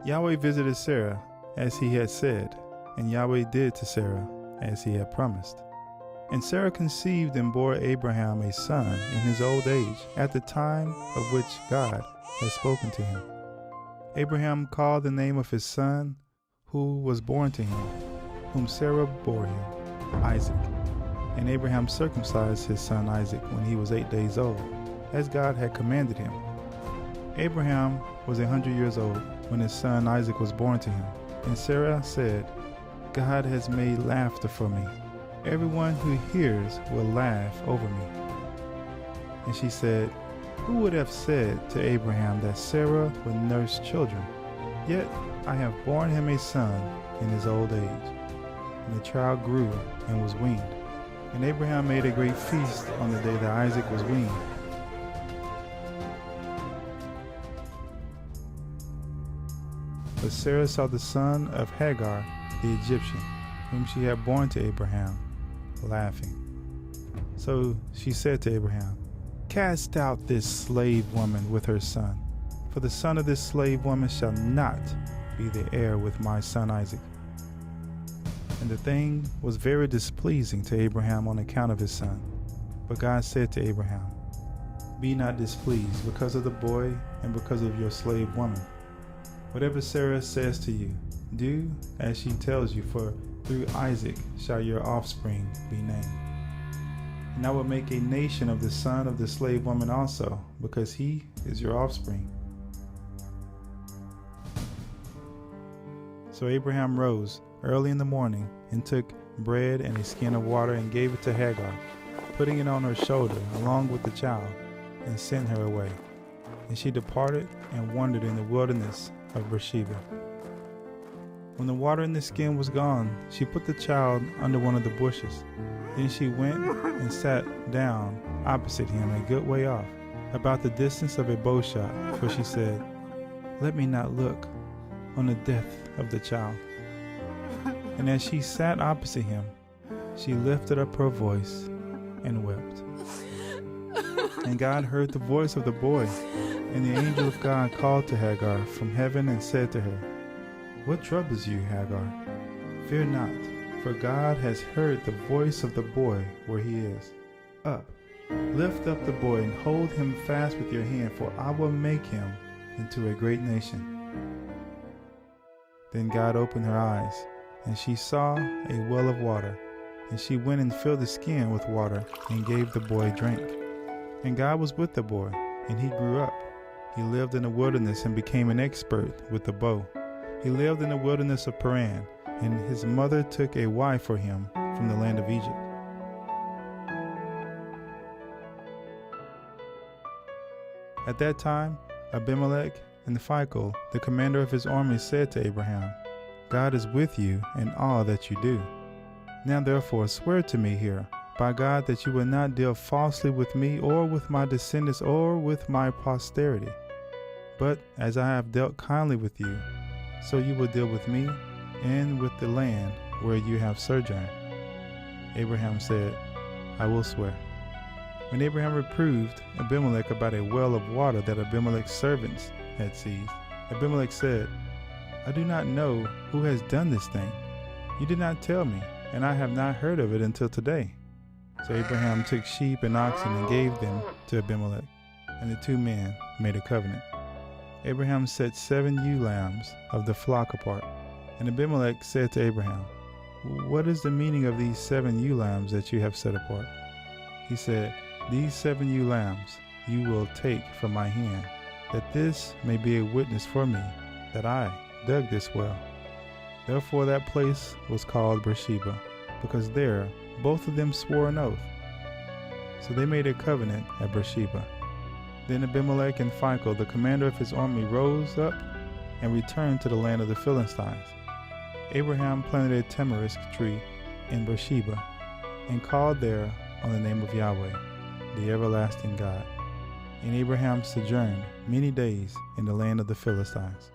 Yahweh visited Sarah as he had said, and Yahweh did to Sarah as he had promised. And Sarah conceived and bore Abraham a son in his old age, at the time of which God had spoken to him. Abraham called the name of his son who was born to him, whom Sarah bore him, Isaac. And Abraham circumcised his son Isaac when he was 8 days old, as God had commanded him. Abraham was 100 years old when his son Isaac was born to him. And Sarah said, God has made laughter for me. Everyone who hears will laugh over me. And she said, who would have said to Abraham that Sarah would nurse children? Yet I have borne him a son in his old age. And the child grew and was weaned. And Abraham made a great feast on the day that Isaac was weaned. But Sarah saw the son of Hagar, the Egyptian, whom she had borne to Abraham, laughing. So she said to Abraham, cast out this slave woman with her son, for the son of this slave woman shall not be the heir with my son Isaac. And the thing was very displeasing to Abraham on account of his son. But God said to Abraham, be not displeased because of the boy and because of your slave woman. Whatever Sarah says to you, do as she tells you, for through Isaac shall your offspring be named. And I will make a nation of the son of the slave woman also, because he is your offspring. So Abraham rose early in the morning and took bread and a skin of water and gave it to Hagar, putting it on her shoulder along with the child, and sent her away. And she departed and wandered in the wilderness of Beersheba. When the water in the skin was gone, she put the child under one of the bushes. Then she went and sat down opposite him a good way off, about the distance of a bow shot, for she said, let me not look on the death of the child. And as she sat opposite him, she lifted up her voice and wept. And God heard the voice of the boy, and the angel of God called to Hagar from heaven and said to her, what troubles you, Hagar? Fear not, for God has heard the voice of the boy where he is. Up, lift up the boy and hold him fast with your hand, for I will make him into a great nation. Then God opened her eyes, and she saw a well of water, and she went and filled the skin with water and gave the boy drink. And God was with the boy, and he grew up. He lived in the wilderness and became an expert with the bow. He lived in the wilderness of Paran, and his mother took a wife for him from the land of Egypt. At that time, Abimelech and Phicol, the commander of his army, said to Abraham, God is with you in all that you do. Now therefore swear to me here, by God, that you will not deal falsely with me or with my descendants or with my posterity. But as I have dealt kindly with you, so you will deal with me and with the land where you have sojourned. Abraham said, I will swear. When Abraham reproved Abimelech about a well of water that Abimelech's servants had seized, Abimelech said, I do not know who has done this thing. You did not tell me, and I have not heard of it until today. So Abraham took sheep and oxen and gave them to Abimelech, and the two men made a covenant. Abraham set 7 ewe lambs of the flock apart, and Abimelech said to Abraham, what is the meaning of these 7 ewe lambs that you have set apart? He said, these 7 ewe lambs you will take from my hand, that this may be a witness for me that I dug this well. Therefore that place was called Beersheba, because there both of them swore an oath. So they made a covenant at Beersheba. Then Abimelech and Phicol, the commander of his army, rose up and returned to the land of the Philistines. Abraham planted a tamarisk tree in Beersheba and called there on the name of Yahweh, the everlasting God. And Abraham sojourned many days in the land of the Philistines.